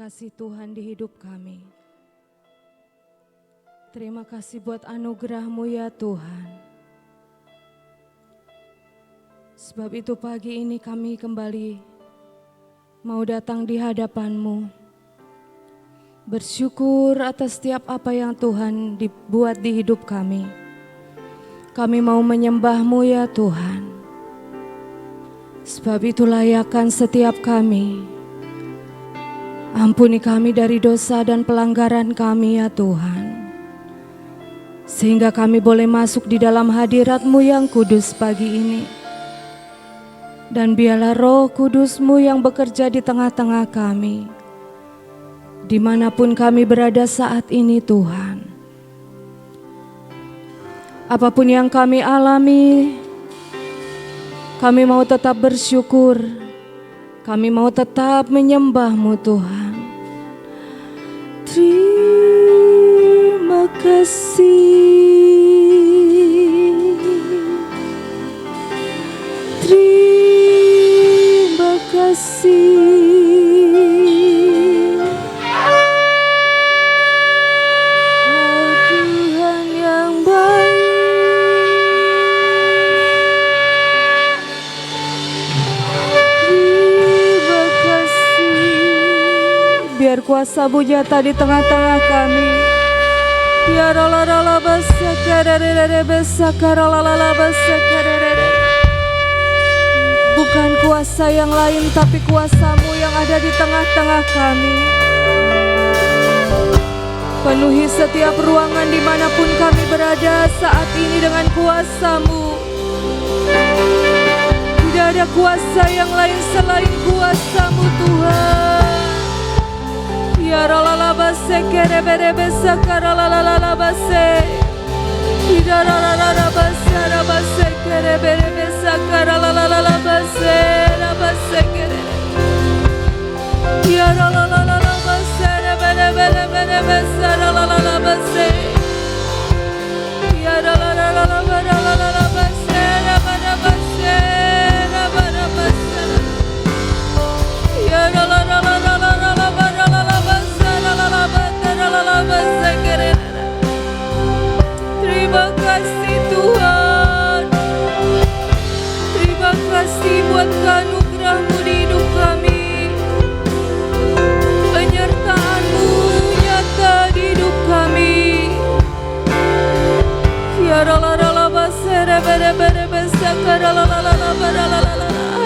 kasih Tuhan di hidup kami. Terima kasih buat anugerah-Mu ya Tuhan. Sebab itu pagi ini kami kembali mau datang di hadapan-Mu. Bersyukur atas setiap apa yang Tuhan dibuat di hidup kami. Kami mau menyembah-Mu ya Tuhan. Sebab itu layakkan setiap kami. Ampuni kami dari dosa dan pelanggaran kami ya Tuhan. Sehingga kami boleh masuk di dalam hadirat-Mu yang kudus pagi ini. Dan biarlah Roh Kudus-Mu yang bekerja di tengah-tengah kami. Dimanapun kami berada saat ini Tuhan. Apapun yang kami alami, kami mau tetap bersyukur. Kami mau tetap menyembah-Mu Tuhan. Terima kasih. Terima kasih. Oh Tuhan yang baik. Terima kasih. Biar kuasa-Mu nyata di tengah-tengah kami. Ya rola bukan kuasa yang lain tapi kuasa-Mu yang ada di tengah-tengah kami. Penuhi setiap ruangan dimanapun kami berada saat ini dengan kuasa-Mu. Tidak ada kuasa yang lain selain kuasa-Mu Tuhan. Ya rolalabase kerebere sakaralalalabase. Tidak rolalabase rabase kerebere sakaralalalabase rabase kere. Ya rolalabase rebere sakaralalalabase. Ya rolalabase rabase rabase. Ya rolalabase. Terima kasih Tuhan. Terima kasih buat anugerah-Mu di hidup kami. Penyertaan-Mu nyata di hidup kami.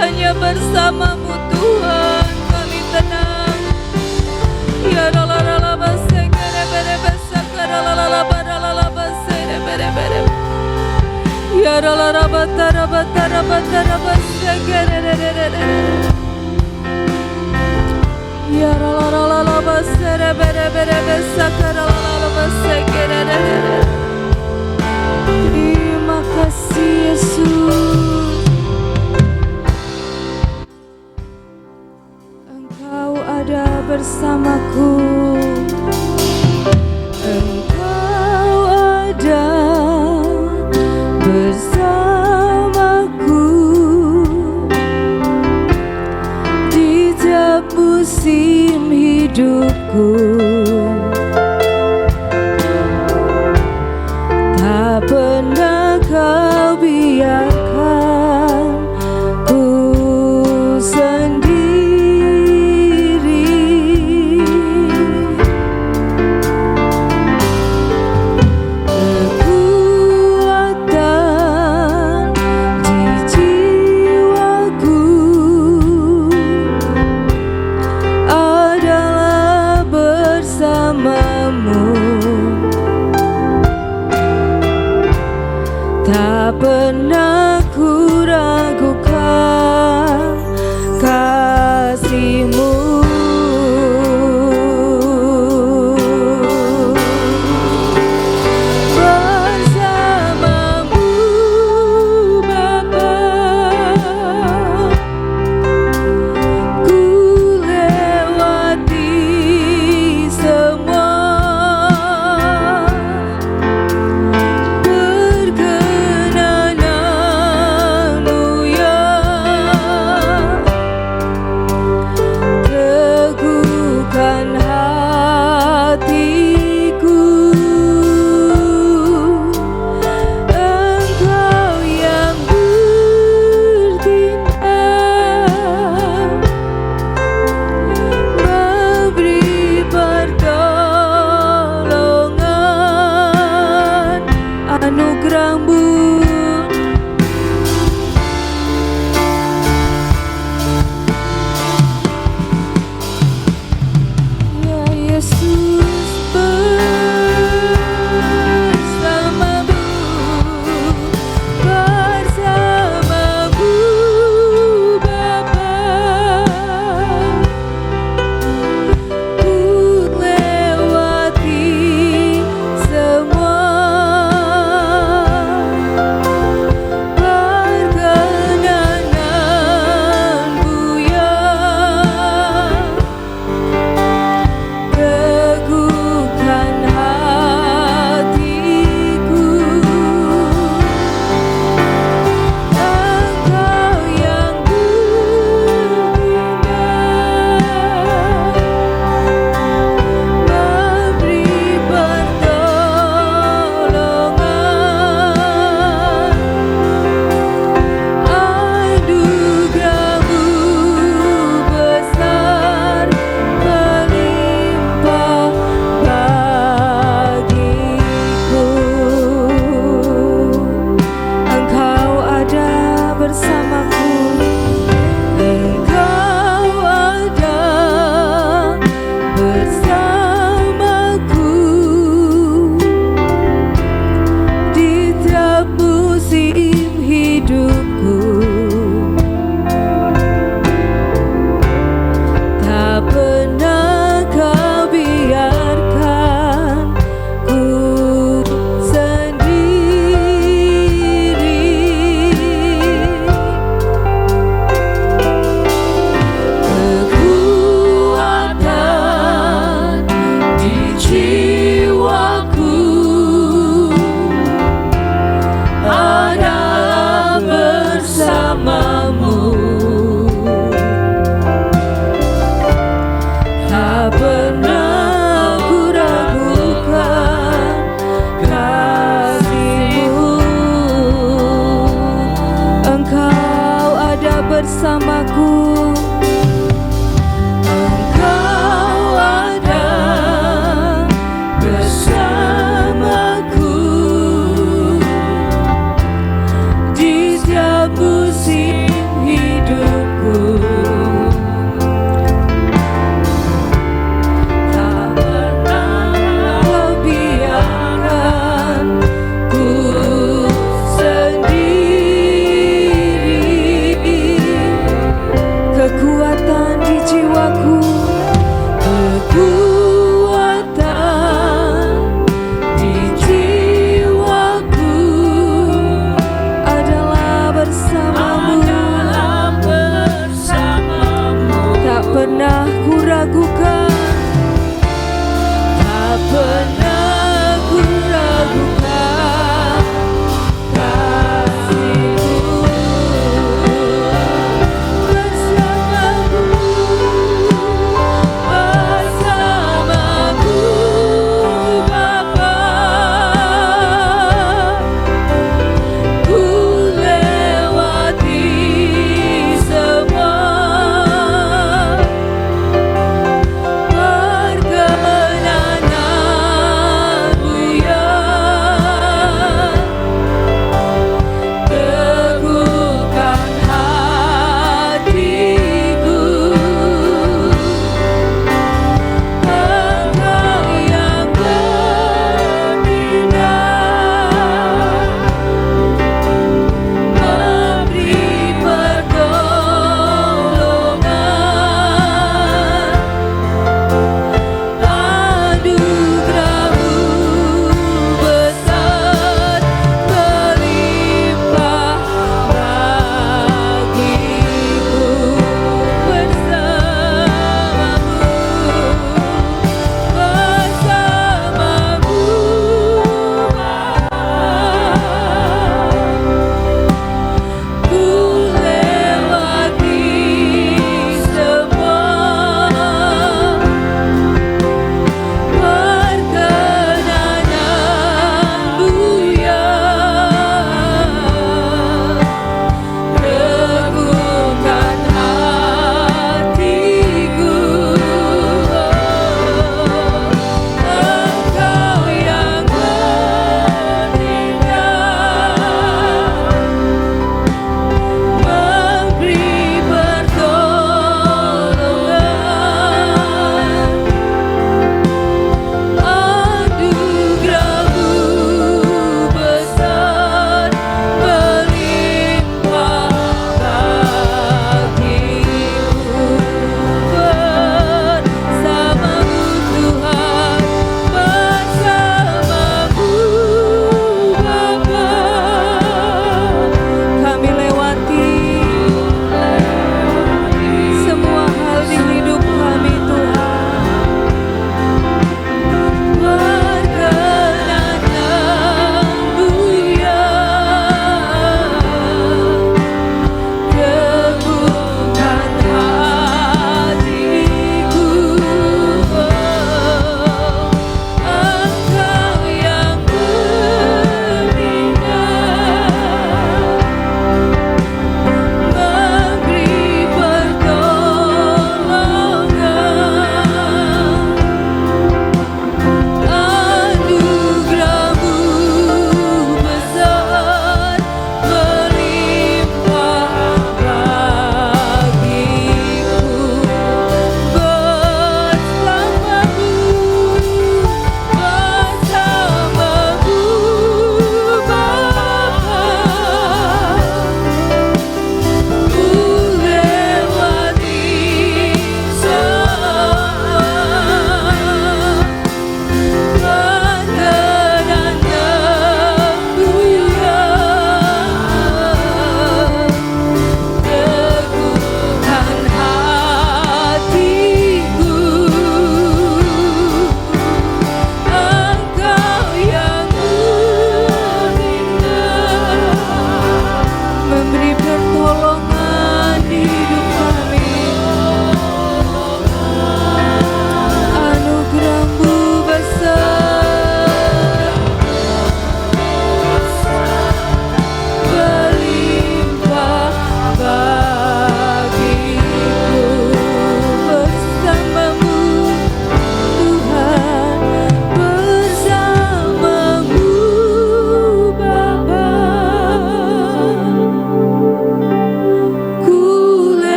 Hanya bersama-Mu Tuhan kami tenang. Ya ya terima kasih Yesus. Engkau ada bersamaku. Engkau ada bersamaku di tiap musim hidupku.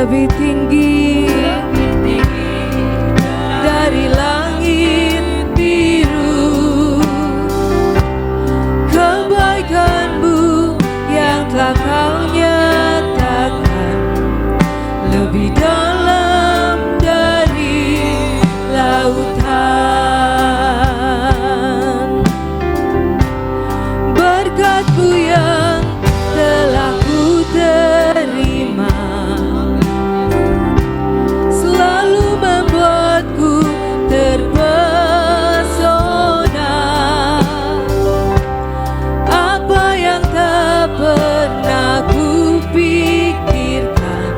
lebih tinggi dari langit biru. Kebaikan-Mu yang telah Kau nyatakan lebih dalam dari lautan. Berkat-Mu yang telah ku terima selalu membuatku terpesona. Apa yang tak pernah ku pikirkan,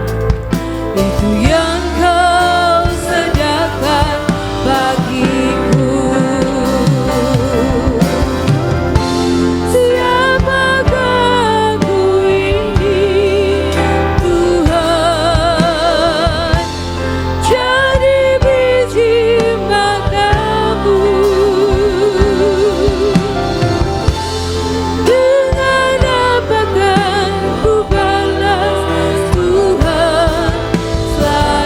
itu yang Kau sediakan bagiku. Siapakah ku ini, Tuhan, jadi biji mata-Mu. Dengan apakah ku balas Tuhan selalu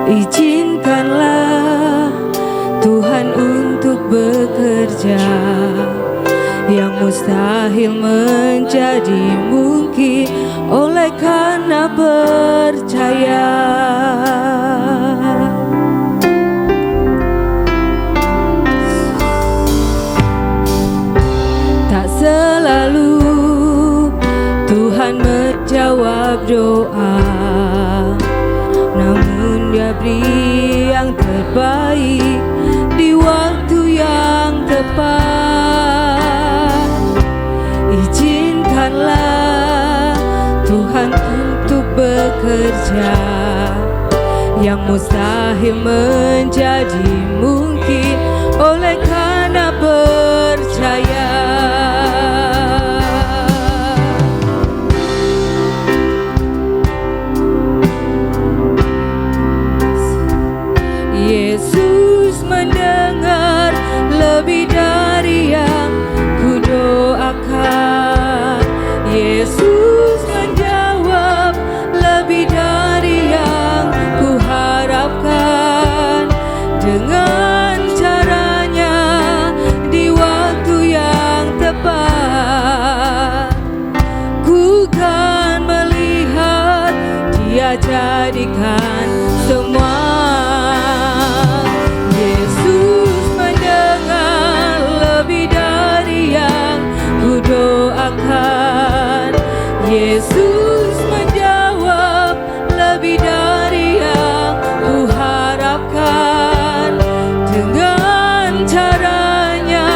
Izinkanlah Tuhan untuk bekerja, yang mustahil menjadi mungkin oleh karena percaya. Tak selalu Tuhan menjawab doa, namun Dia beri yang terbaik di waktu yang tepat. Izinkanlah Tuhan untuk bekerja, yang mustahil menjadi mungkin oleh karena percaya. Yesus mendengar lebih dari yang kudoakan. Yesus menjawab lebih dari yang kuharapkan. Dengan caranya di waktu yang tepat, ku kan melihat Dia jadikan semua. Yesus menjawab lebih dari yang kuharapkan. Dengan caranya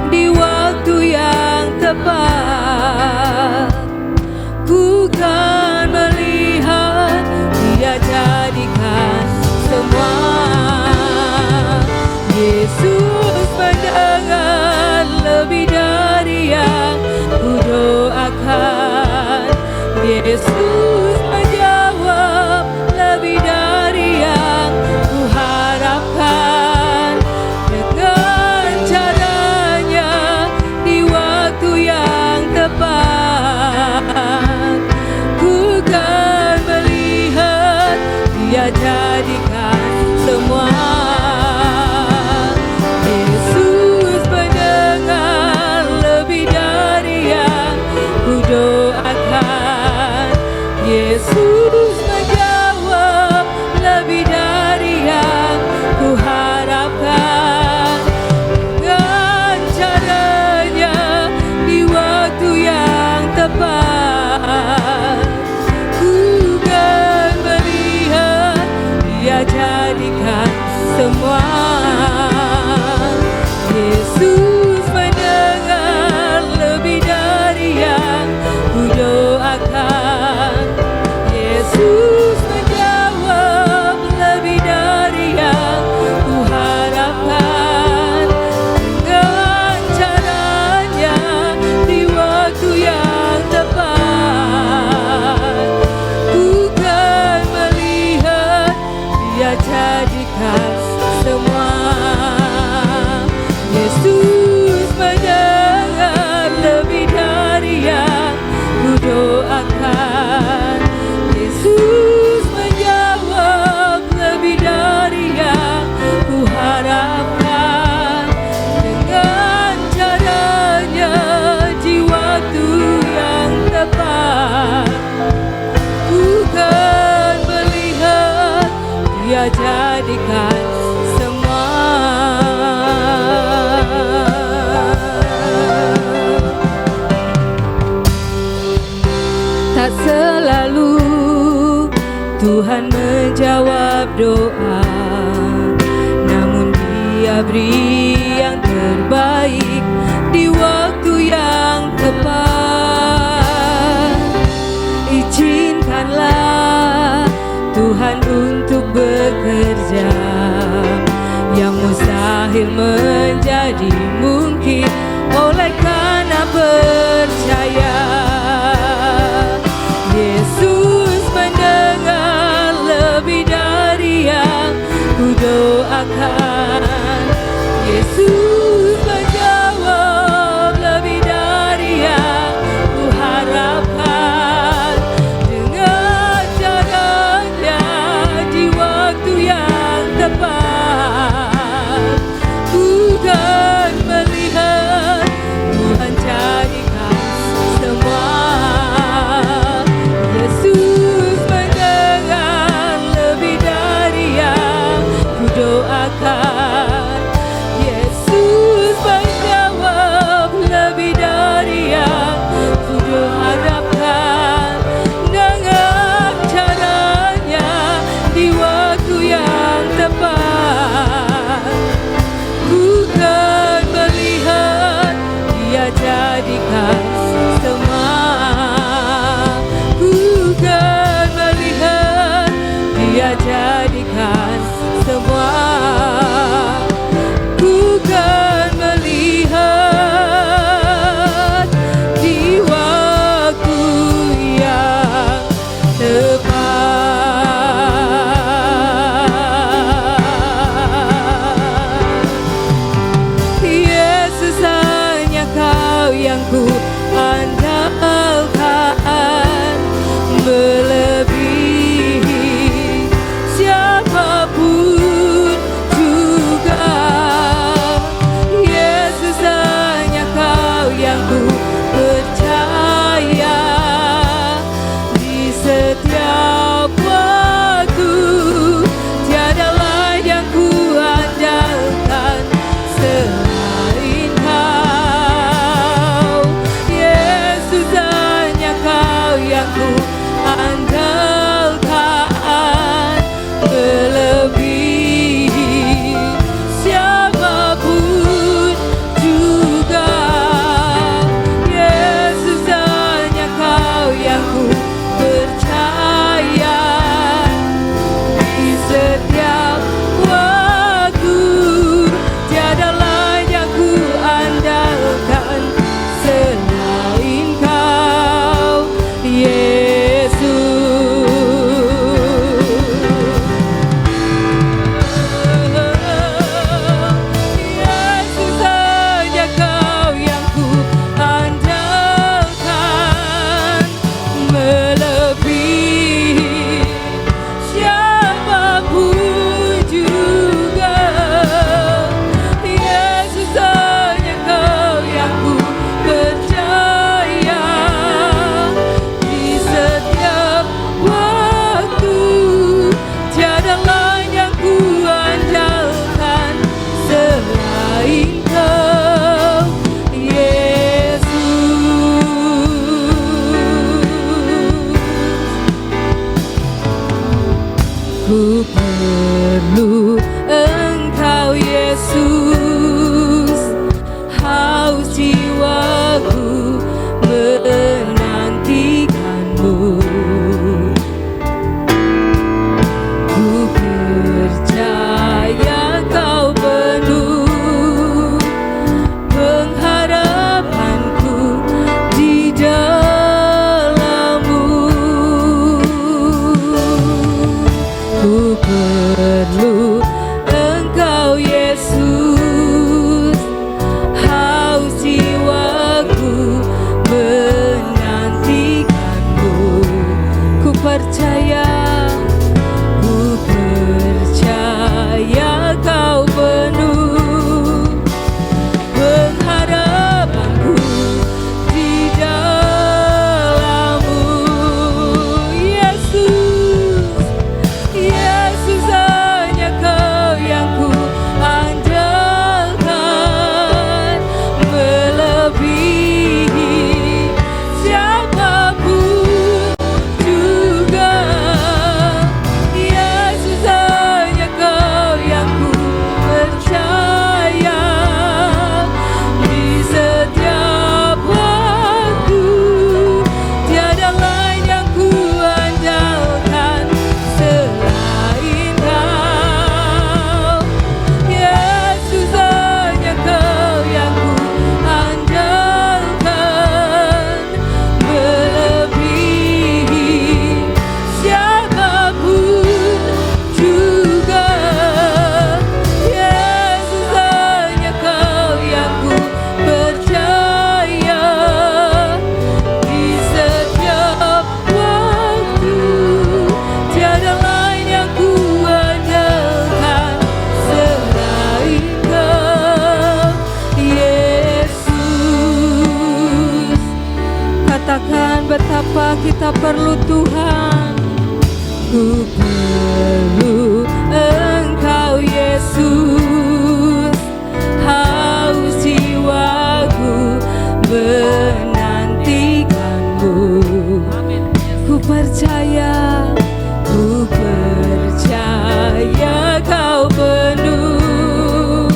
di waktu yang tepat, ku kan melihat Dia jadikan semua. Yesus mendengar lebih dari yang kudoakan. Yesus menjawab lebih dari yang kuharapkan. Dengan caranya di waktu yang tepat, ku kan melihat Dia jadikan semua. Yesus mendengar lebih dari yang kudoakan. Yesus menjawab lebih dari yang kuharapkan. Dengan caranya di waktu yang tepat, ku kan melihat Dia jadikan semua. Yesus mendengar lebih dari yang kudoakan. Yesus menjawab lebih dari yang kuharapkan. Dengan caranya di waktu yang tepat, ku kan melihat Dia jadikan semua. Yesus mendengar lebih dari yang kudoakan. Yesus menjawab lebih dari yang kuharapkan. Dengan caranya di waktu yang tepat, ku kan melihat Dia jadikan semua. Tak selalu Tuhan menjawab doa, namun Dia beri yang terbaik di waktu yang tepat. Izinkanlah Tuhan untuk bekerja, yang mustahil menjadi mungkin oleh karena percaya. Yesus mendengar lebih dari yang kudoakan. Yesus menjawab lebih dari yang kuharapkan. Dengan caranya di waktu yang perlu Engkau Yesus, haus jiwaku menantikanmu. Ku percaya Kau penuh pengharapanku di dalam-Mu. Ku perlu Engkau Yesus, haus jiwaku menantikanmu. Ku percaya Kau penuh pengharapanku di dalam-Mu. Yesus, Yesus, hanya Kau yang ku andalkan, melebihi siapapun juga. Yesus, hanya Kau yang ku percaya di setiap waktu. Tiada lain yang ku andalkan selain Kau. Yesus, hanya Kau yang ku andalkan, melebihi siapapun juga. Yesus, hanya Kau yang ku percaya di setiap waktu. Tiada lain yang ku andalkan selain Kau, Yesus. Katakan betapa kita perlu Tuhan. Ku perlu Engkau Yesus, haus jiwaku menantikanmu. Ku percaya Kau penuh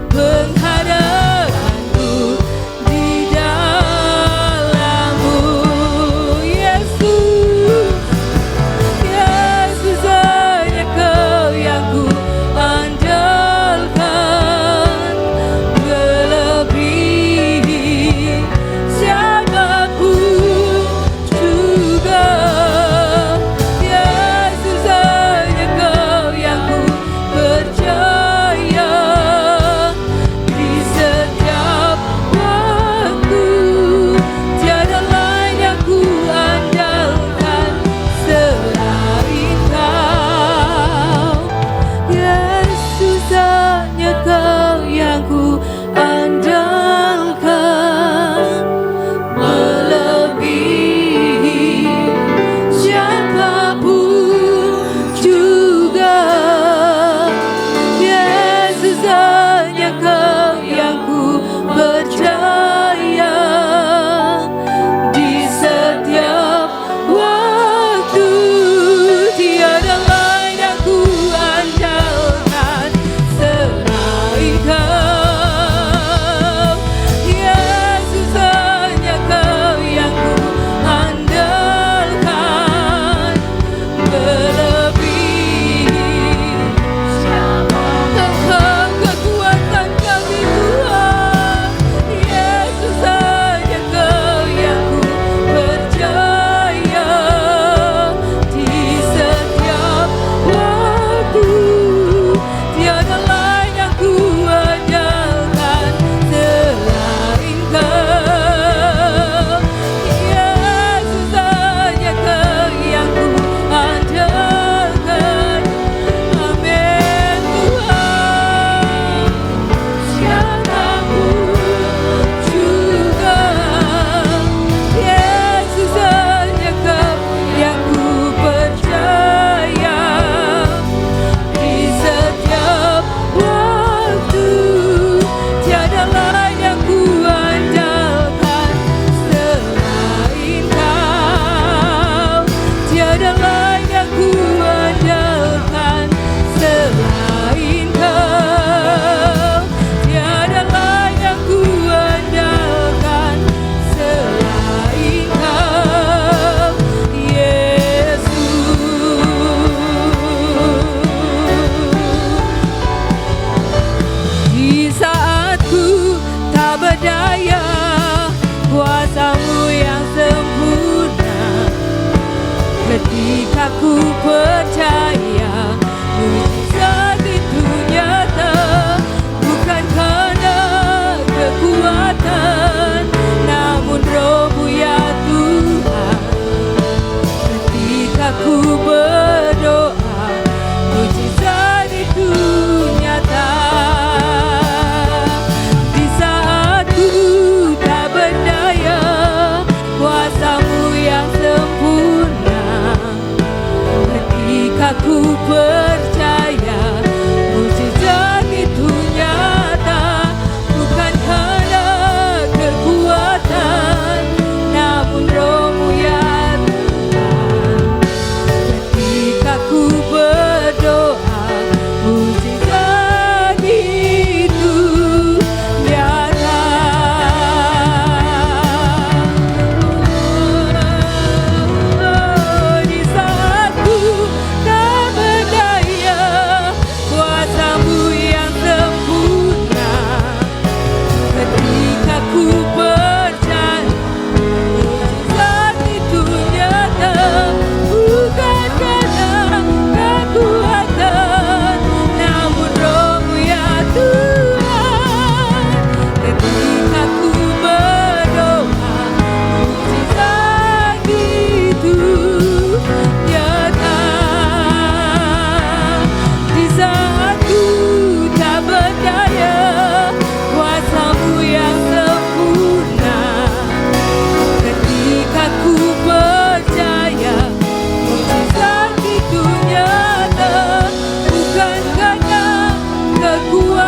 pengharapanku di dalam-Mu. Yesus,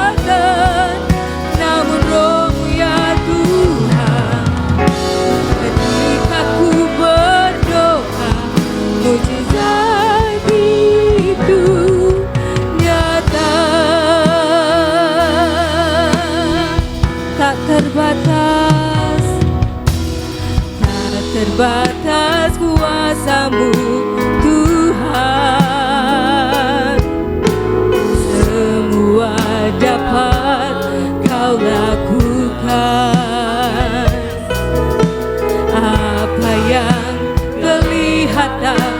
kekuatan, namun Roh-Mu ya Tuhan. Ketika ku berdoa, mujizat itu nyata. Tak terbatas, tak terbatas kuasa-Mu Tuhan. Semua dapat Kau lakukan. Apa yang kelihatan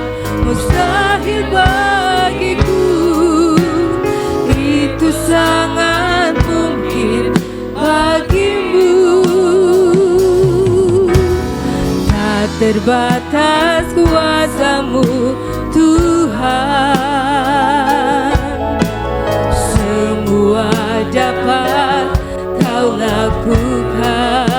mustahil bagiku, itu sangat mungkin bagimu. Tak terbatas kuasa-Mu Tuhan. Semua dapat Kau lakukan.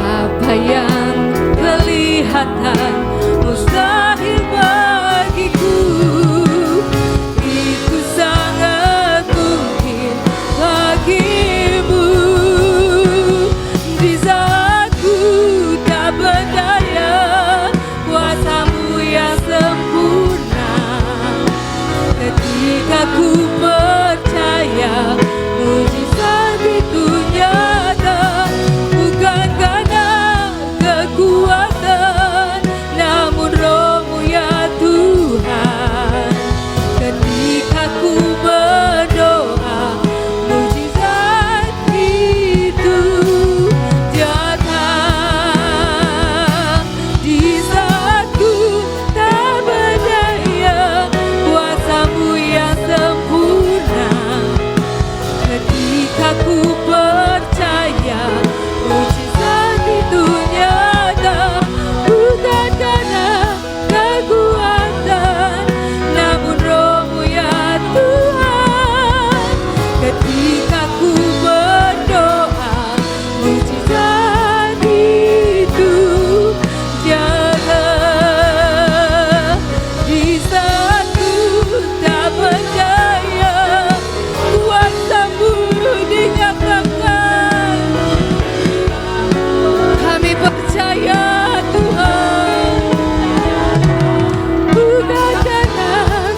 Apa yang kelihatan mustahil bagiku, itu sangat mungkin bagimu. Di saat ku tak berdaya, kuasa-Mu yang sempurna. Ketika ku percaya, mujizat itu nyata. Bukan karena kekuatan, namun Roh-Mu ya Tuhan. Ketika ku berdoa, mujizat itu nyata. Di saat ku tak berdaya, kuasa-Mu yang sempurna. Ketika ku percaya, mujizat itu nyata. Bukan karena kekuatan, namun Roh-Mu ya Tuhan. Ketika ku berdoa, mujizat itu nyata. Di saat ku tak berdaya, kuasa-Mu dinyatakan. Kami percaya Tuhan, bukan karena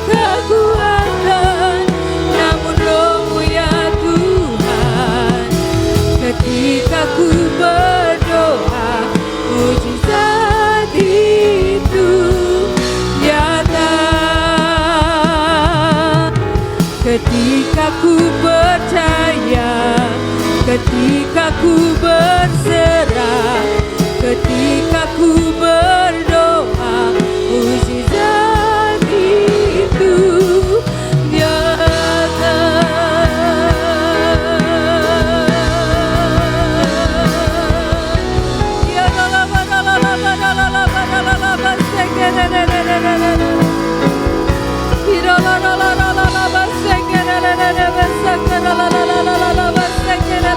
kekuatan, namun Roh-Mu ya Tuhan. Ketika ku berdoa, mujizat itu nyata. Ketika ku percaya, ketika ku berserah, ketika ku berdoa, mujizat itu nyata. Ya la la la la la la la la la la la la la sekere. Ya la la la la la la la sekere sekere la la la la la la sekere.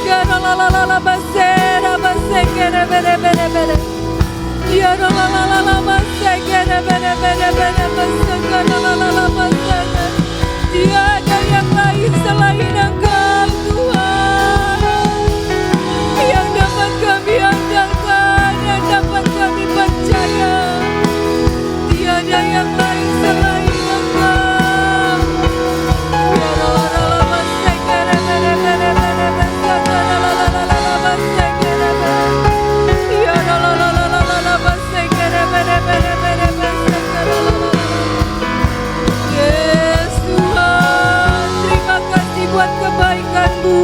Ya la la la la la basera basekere bere bere bere. Ya la la la la la basekere bere bere bere basekere la la la basekere. Tiada yang lain selain Engkau Tuhan, yang dapat kami andalkan, yang dapat kami percaya. Tiada yang lain selain Engkau. Ya la la la la basekere bere bere bere basekere la la la la la basekere bere. Ya la la la la la la basekere bere bere bere basekere la la la. Yes Tuhan, terima kasih buat kebaikan-Mu.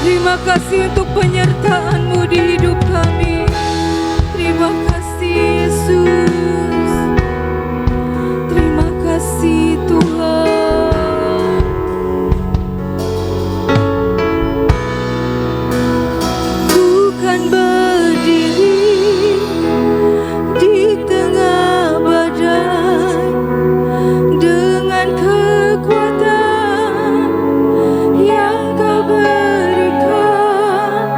Terima kasih untuk penyertaan-Mu di hidup kami. Terima kasih Yesus. Terima kasih Tuhan. Bukan berdiri di tengah badai dengan kekuatan yang Kau berikan,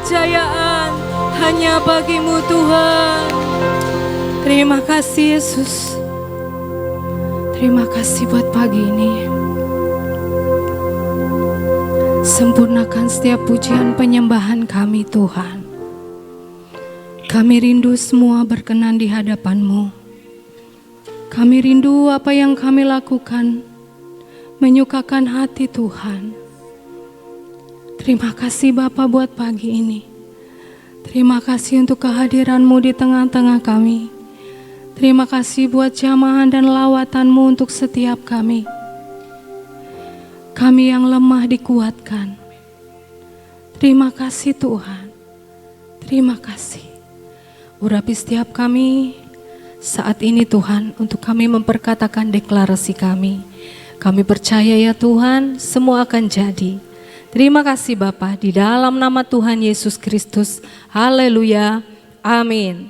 kejayaan hanya bagi-Mu Tuhan. Terima kasih Yesus. Terima kasih buat pagi ini. Sempurnakan setiap pujian penyembahan kami Tuhan. Kami rindu semua berkenan di hadapan-Mu. Kami rindu apa yang kami lakukan menyukakan hati Tuhan. Terima kasih Bapa buat pagi ini. Terima kasih untuk kehadiran-Mu di tengah-tengah kami. Terima kasih buat jamahan dan lawatan-Mu untuk setiap kami. Kami yang lemah dikuatkan. Terima kasih Tuhan. Terima kasih. Urapi setiap kami saat ini Tuhan, untuk kami memperkatakan deklarasi kami. Kami percaya ya Tuhan, semua akan jadi. Terima kasih Bapa, di dalam nama Tuhan Yesus Kristus. Haleluya. Amin.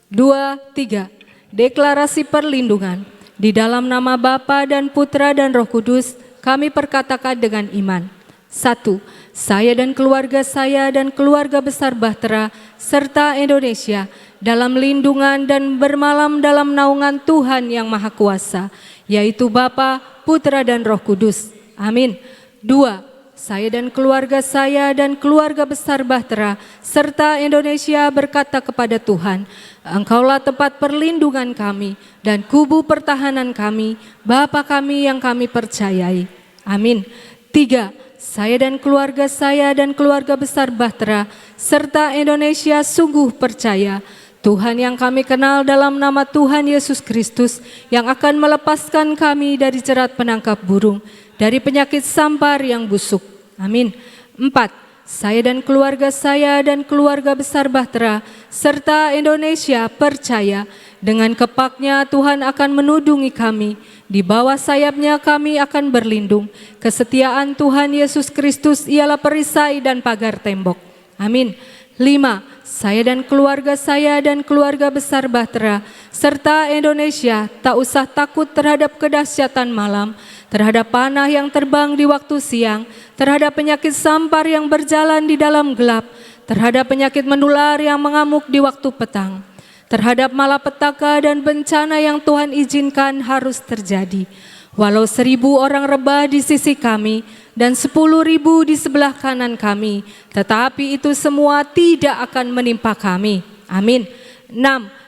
2, 3. Deklarasi perlindungan. Di dalam nama Bapa dan Putra dan Roh Kudus, kami perkatakan dengan iman. 1. Saya dan keluarga saya dan keluarga besar Bahtera serta Indonesia dalam lindungan dan bermalam dalam naungan Tuhan yang Maha Kuasa, yaitu Bapa, Putra dan Roh Kudus. Amin. 2. Saya dan keluarga saya dan keluarga besar Bahtera serta Indonesia berkata kepada Tuhan, Engkaulah tempat perlindungan kami dan kubu pertahanan kami, Bapa kami yang kami percayai. Amin. 3. Saya dan keluarga besar Bahtera serta Indonesia sungguh percaya Tuhan yang kami kenal dalam nama Tuhan Yesus Kristus yang akan melepaskan kami dari jerat penangkap burung, dari penyakit sampar yang busuk. Amin. 4. Saya dan keluarga besar Bahtera serta Indonesia percaya dengan kepaknya Tuhan akan menudungi kami. Di bawah sayapnya kami akan berlindung. Kesetiaan Tuhan Yesus Kristus ialah perisai dan pagar tembok. Amin. 5. Saya dan keluarga besar Bahtera serta Indonesia tak usah takut terhadap kedahsyatan malam, terhadap panah yang terbang di waktu siang, terhadap penyakit sampar yang berjalan di dalam gelap, terhadap penyakit menular yang mengamuk di waktu petang, terhadap malapetaka dan bencana yang Tuhan izinkan harus terjadi. Walau 1.000 orang rebah di sisi kami dan 10.000 di sebelah kanan kami, tetapi itu semua tidak akan menimpa kami. Amin. 6.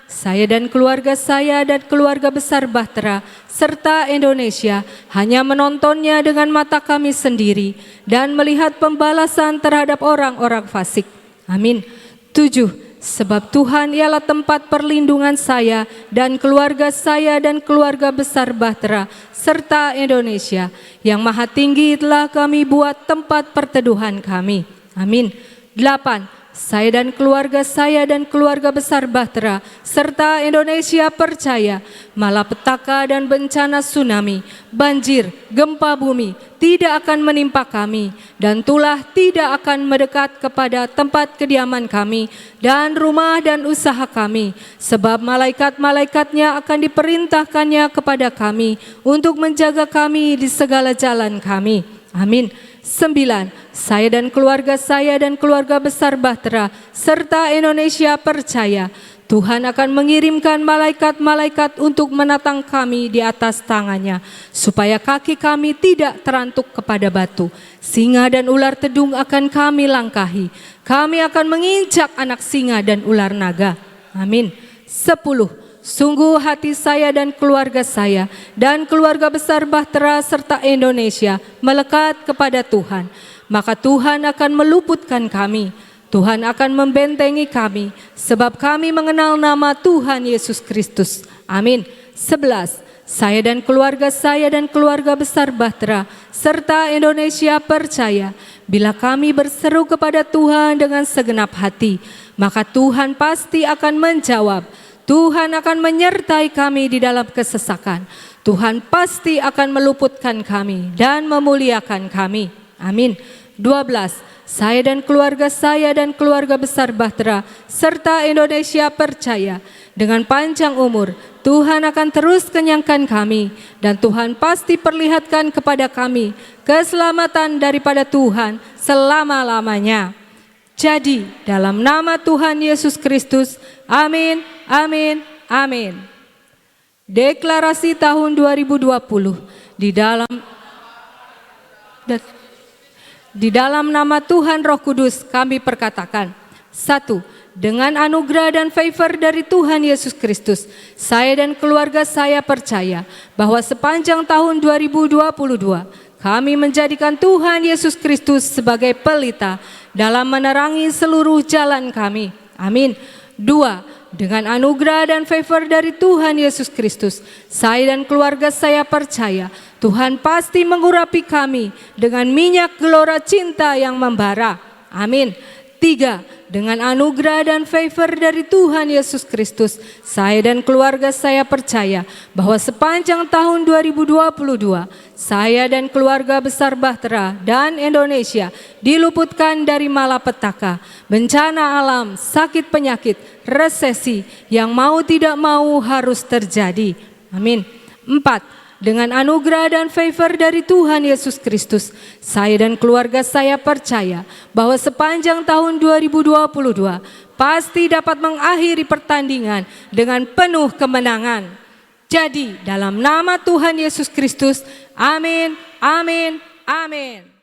Saya dan keluarga besar Bahtera serta Indonesia hanya menontonnya dengan mata kami sendiri dan melihat pembalasan terhadap orang-orang fasik. Amin. 7. Sebab Tuhan ialah tempat perlindungan saya dan keluarga besar Bahtera serta Indonesia. Yang Maha Tinggi telah kami buat tempat perteduhan kami. Amin. 8. Saya dan keluarga besar Bahtera serta Indonesia percaya malapetaka dan bencana tsunami, banjir, gempa bumi tidak akan menimpa kami dan tulah tidak akan mendekat kepada tempat kediaman kami dan rumah dan usaha kami, sebab malaikat-malaikatnya akan diperintahkannya kepada kami untuk menjaga kami di segala jalan kami. Amin. 9. Saya dan keluarga besar Bahtera serta Indonesia percaya Tuhan akan mengirimkan malaikat-malaikat untuk menatang kami di atas tangannya, supaya kaki kami tidak terantuk kepada batu. Singa dan ular tedung akan kami langkahi. Kami akan menginjak anak singa dan ular naga. Amin. 10. Sungguh hati saya dan keluarga besar Bahtera serta Indonesia melekat kepada Tuhan. Maka Tuhan akan meluputkan kami. Tuhan akan membentengi kami, sebab kami mengenal nama Tuhan Yesus Kristus. Amin. 11. Saya dan keluarga besar Bahtera serta Indonesia percaya bila kami berseru kepada Tuhan dengan segenap hati, maka Tuhan pasti akan menjawab. Tuhan akan menyertai kami di dalam kesesakan. Tuhan pasti akan meluputkan kami dan memuliakan kami. Amin. 12. Saya dan keluarga besar Bahtera serta Indonesia percaya dengan panjang umur Tuhan akan terus kenyangkan kami dan Tuhan pasti perlihatkan kepada kami keselamatan daripada Tuhan selama-lamanya. Jadi dalam nama Tuhan Yesus Kristus, amin, amin, amin. Deklarasi tahun 2020 di dalam nama Tuhan Roh Kudus kami perkatakan. 1. Dengan anugerah dan favor dari Tuhan Yesus Kristus, saya dan keluarga saya percaya bahwa sepanjang tahun 2022 kami menjadikan Tuhan Yesus Kristus sebagai pelita dalam menerangi seluruh jalan kami. Amin. 2. Dengan anugerah dan favor dari Tuhan Yesus Kristus, saya dan keluarga saya percaya Tuhan pasti mengurapi kami dengan minyak gelora cinta yang membara. Amin. 3. Dengan anugerah dan favor dari Tuhan Yesus Kristus, saya dan keluarga saya percaya bahwa sepanjang tahun 2022, saya dan keluarga besar Bahtera dan Indonesia diluputkan dari malapetaka, bencana alam, sakit penyakit, resesi yang mau tidak mau harus terjadi. Amin. 4. Dengan anugerah dan favor dari Tuhan Yesus Kristus, saya dan keluarga saya percaya bahwa sepanjang tahun 2022 pasti dapat mengakhiri pertandingan dengan penuh kemenangan. Jadi dalam nama Tuhan Yesus Kristus, amin, amin, amin.